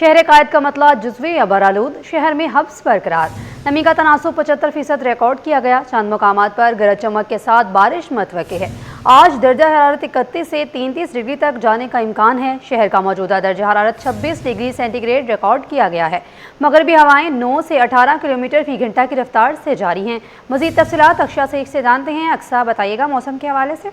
شہر قائد کا مطلع جزوی یا برآلود، شہر میں حبس برقرار۔ نمی کا تناسب 75% ریکارڈ کیا گیا۔ چند مقامات پر گرج چمک کے ساتھ بارش متوقع ہے۔ آج درجہ حرارت 31 سے 33 ڈگری تک جانے کا امکان ہے۔ شہر کا موجودہ درجہ حرارت 26 ڈگری سینٹی گریڈ ریکارڈ کیا گیا ہے۔ مغربی ہوائیں 9 سے 18 کلومیٹر فی گھنٹہ کی رفتار سے جاری ہیں۔ مزید تفصیلات اکشا شیخ سے جانتے ہیں۔ اکشا، بتائیے گا موسم کے حوالے سے۔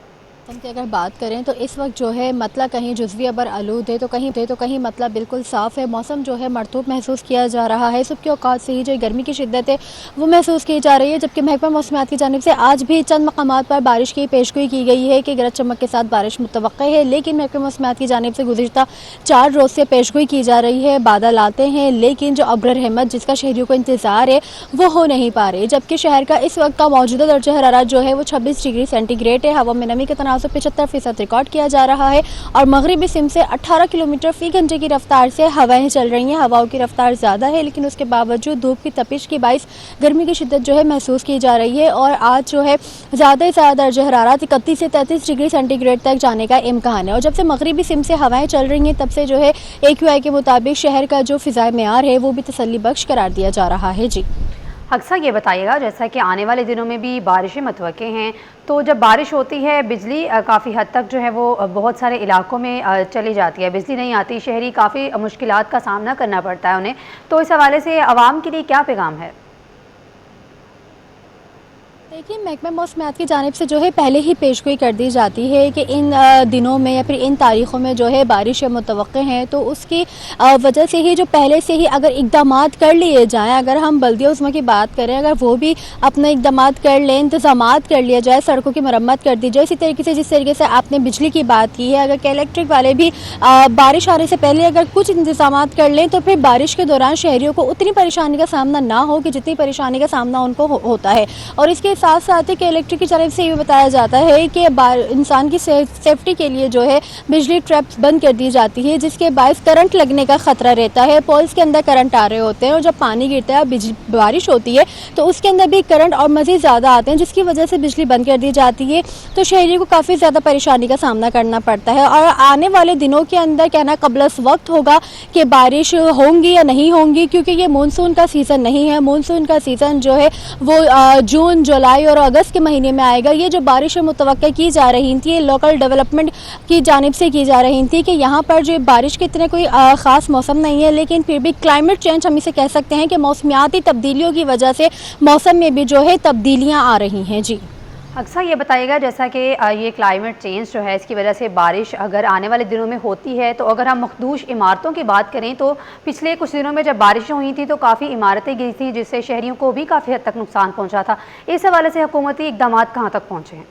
موسم کی اگر بات کریں تو اس وقت جو ہے مطلع کہیں جزوی ابر آلود ہے تو کہیں مطلع بالکل صاف ہے۔ موسم جو ہے مرطوب محسوس کیا جا رہا ہے۔ صبح کے اوقات سے ہی جو گرمی کی شدت ہے وہ محسوس کی جا رہی ہے، جبکہ محکمہ موسمیات کی جانب سے آج بھی چند مقامات پر بارش کی پیشگوئی کی گئی ہے کہ گرج چمک کے ساتھ بارش متوقع ہے، لیکن محکمہ موسمیات کی جانب سے گزشتہ 4 روز سے پیشگوئی کی جا رہی ہے۔ بادل آتے ہیں لیکن جو ابر رحمت جس کا شہریوں کو انتظار ہے وہ ہو نہیں پا رہے، جبکہ شہر کا اس وقت کا موجودہ درجہ حرارت جو ہے وہ 26 ڈگری سینٹی گریڈ ہے۔ ہوا میں نمی کا تناسب 75% ریکارڈ کیا جا رہا ہے اور مغربی سمت سے 18 کلومیٹر فی گھنٹے کی رفتار سے ہوائیں چل رہی ہیں۔ ہواؤں کی رفتار زیادہ ہے لیکن اس کے باوجود دھوپ کی تپش کے باعث گرمی کی شدت جو ہے محسوس کی جا رہی ہے اور آج جو ہے زیادہ سے زیادہ درجہ حرارت 31 سے 33 ڈگری سینٹی گریڈ تک جانے کا امکان ہے، اور جب سے مغربی سمت سے ہوائیں چل رہی ہیں تب سے جو ہے AQI کے مطابق شہر کا جو فضائے معیار ہے وہ بھی تسلی بخش قرار دیا جا رہا ہے۔ جی اکثر یہ بتائیے گا، جیسا کہ آنے والے دنوں میں بھی بارشیں متوقع ہیں، تو جب بارش ہوتی ہے بجلی کافی حد تک جو ہے وہ بہت سارے علاقوں میں چلی جاتی ہے، بجلی نہیں آتی، شہری کافی مشکلات کا سامنا کرنا پڑتا ہے انہیں، تو اس حوالے سے عوام کے لیے کیا پیغام ہے؟ دیکھیے، محکمہ موسمیات کی جانب سے جو ہے پہلے ہی پیشگوئی کر دی جاتی ہے کہ ان دنوں میں یا پھر ان تاریخوں میں جو ہے بارشیں متوقع ہیں، تو اس کی وجہ سے ہی جو پہلے سے ہی اگر اقدامات کر لیے جائیں، اگر ہم بلدیہ عظمیٰ کی بات کریں، اگر وہ بھی اپنے اقدامات کر لیں، انتظامات کر لیا جائے، سڑکوں کی مرمت کر دی جائے، اسی طریقے سے جس طریقے سے آپ نے بجلی کی بات کی ہے، اگر کہ الیکٹرک والے بھی بارش آنے سے پہلے اگر کچھ انتظامات کر لیں تو پھر بارش کے دوران شہریوں کو اتنی پریشانی کا سامنا نہ ہو کہ جتنی پریشانی کا سامنا ان کو ہوتا ہے۔ اور اس کے ساتھ ساتھ کہ الیکٹرک کی جانب سے یہ بتایا جاتا ہے کہ انسان کی سیفٹی کے لیے جو ہے بجلی ٹریپس بند کر دی جاتی ہے، جس کے باعث کرنٹ لگنے کا خطرہ رہتا ہے۔ پولز کے اندر کرنٹ آ رہے ہوتے ہیں اور جب پانی گرتا ہے بارش ہوتی ہے تو اس کے اندر بھی کرنٹ اور مزید زیادہ آتے ہیں، جس کی وجہ سے بجلی بند کر دی جاتی ہے، تو شہریوں کو کافی زیادہ پریشانی کا سامنا کرنا پڑتا ہے۔ اور آنے والے دنوں کے اندر کہنا قبل از وقت ہوگا کہ بارش ہوں گی یا نہیں ہوں گی، کیونکہ یہ مونسون کا سیزن نہیں ہے۔ مونسون کا سیزن جو ہے وہ جون، جولائی اور اگست کے مہینے میں آئے گا۔ یہ جو بارشیں متوقع کی جا رہی تھیں لوکل ڈیولپمنٹ کی جانب سے کی جا رہی تھی کہ یہاں پر جو بارش کے اتنے کوئی خاص موسم نہیں ہے، لیکن پھر بھی کلائمیٹ چینج ہم اسے کہہ سکتے ہیں کہ موسمیاتی تبدیلیوں کی وجہ سے موسم میں بھی جو ہے تبدیلیاں آ رہی ہیں۔ جی اکثر یہ بتائیے گا، جیسا کہ یہ کلائمیٹ چینج جو ہے اس کی وجہ سے بارش اگر آنے والے دنوں میں ہوتی ہے، تو اگر ہم مخدوش عمارتوں کی بات کریں تو پچھلے کچھ دنوں میں جب بارشیں ہوئی تھیں تو کافی عمارتیں گری تھیں، جس سے شہریوں کو بھی کافی حد تک نقصان پہنچا تھا۔ اس حوالے سے حکومتی اقدامات کہاں تک پہنچے ہیں؟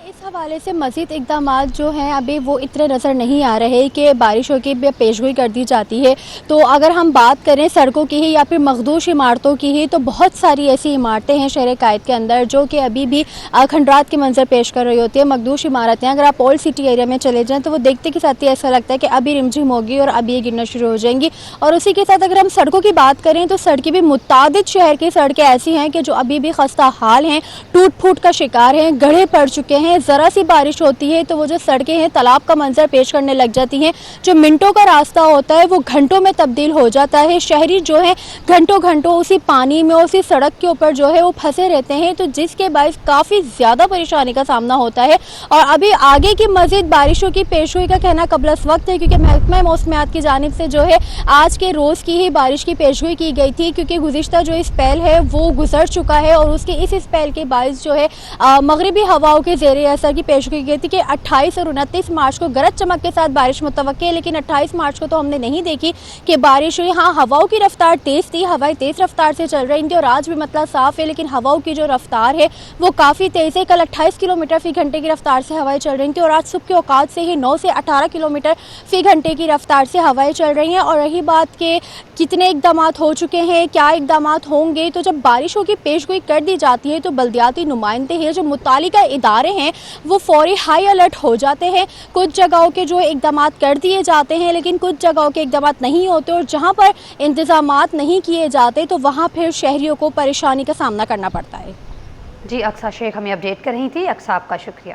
اس حوالے سے مزید اقدامات جو ہیں ابھی وہ اتنے نظر نہیں آ رہے کہ بارشوں کی پیشگوئی کر دی جاتی ہے۔ تو اگر ہم بات کریں سڑکوں کی ہی یا پھر مخدوش عمارتوں کی ہی، تو بہت ساری ایسی عمارتیں ہیں شہر قائد کے اندر جو کہ ابھی بھی کھنڈرات کے منظر پیش کر رہی ہوتی ہے۔ مخدوش عمارتیں اگر آپ اولڈ سٹی ایریا میں چلے جائیں تو وہ دیکھتے کے ساتھ ہی ایسا لگتا ہے کہ ابھی رمجھم ہوگی اور ابھی یہ گرنا شروع ہو جائیں گی۔ اور اسی کے ساتھ اگر ہم سڑکوں کی بات کریں تو سڑکیں بھی متعدد شہر کی سڑکیں ایسی ہیں کہ جو ابھی بھی خستہ حال ہیں، ٹوٹ پھوٹ کا شکار ہیں، گڑھے پڑ چکے ہیں۔ ذرا سی بارش ہوتی ہے تو وہ جو سڑکیں ہیں تالاب کا منظر پیش کرنے لگ جاتی ہیں، جو منٹوں کا راستہ ہوتا ہے وہ گھنٹوں میں تبدیل ہو جاتا ہے۔ شہری جو ہے گھنٹوں اسی پانی میں، اسی سڑک کے اوپر جو ہے وہ پھنسے رہتے ہیں، تو جس کے باعث کافی زیادہ پریشانی کا سامنا ہوتا ہے۔ اور ابھی آگے کی مزید بارشوں کی پیشگوئی کا کہنا قبل از وقت ہے، کیونکہ محکمہ موسمیات کی جانب سے جو ہے آج کے روز کی ہی بارش کی پیشگوئی کی گئی تھی، کیونکہ گزشتہ جو اسپیل ہے وہ گزر چکا ہے اور اس کے اس اسپیل کے باعث جو ہے مغربی ہواؤں کے زیر اثر کی پیشگوئی کی گئی تھی کہ 28 اور 29 مارچ کو گرج چمک کے ساتھ بارش متوقع ہے، لیکن 28 مارچ کو تو ہم نے نہیں دیکھی کہ بارش ہوئی۔ ہاں، ہواؤں کی رفتار تیز تھی، ہوائیں تیز رفتار سے چل رہی تھیں اور آج بھی مطلع صاف ہے، لیکن ہواؤں کی جو رفتار ہے وہ کافی تیز ہے۔ کل 28 کلومیٹر فی گھنٹے کی رفتار سے ہوائیں چل رہی تھیں اور آج صبح کے اوقات سے ہی 9 سے 18 کلومیٹر فی گھنٹے کی رفتار سے ہوائیں چل رہی ہیں۔ اور رہی بات کہ کتنے اقدامات ہو چکے ہیں، کیا اقدامات ہوں گے، تو جب بارشوں کی پیشگوئی کر دی جاتی ہے تو بلدیاتی نمائندے ہیں، جو متعلقہ ادارے ہیں، وہ فوری ہائی الرٹ ہو جاتے ہیں۔ کچھ جگہوں کے جو اقدامات کر دیے جاتے ہیں لیکن کچھ جگہوں کے اقدامات نہیں ہوتے، اور جہاں پر انتظامات نہیں کیے جاتے تو وہاں پھر شہریوں کو پریشانی کا سامنا کرنا پڑتا ہے۔ جی، اکشا شیخ ہمیں اپڈیٹ کر رہی تھی۔ اکشا، آپ کا شکریہ۔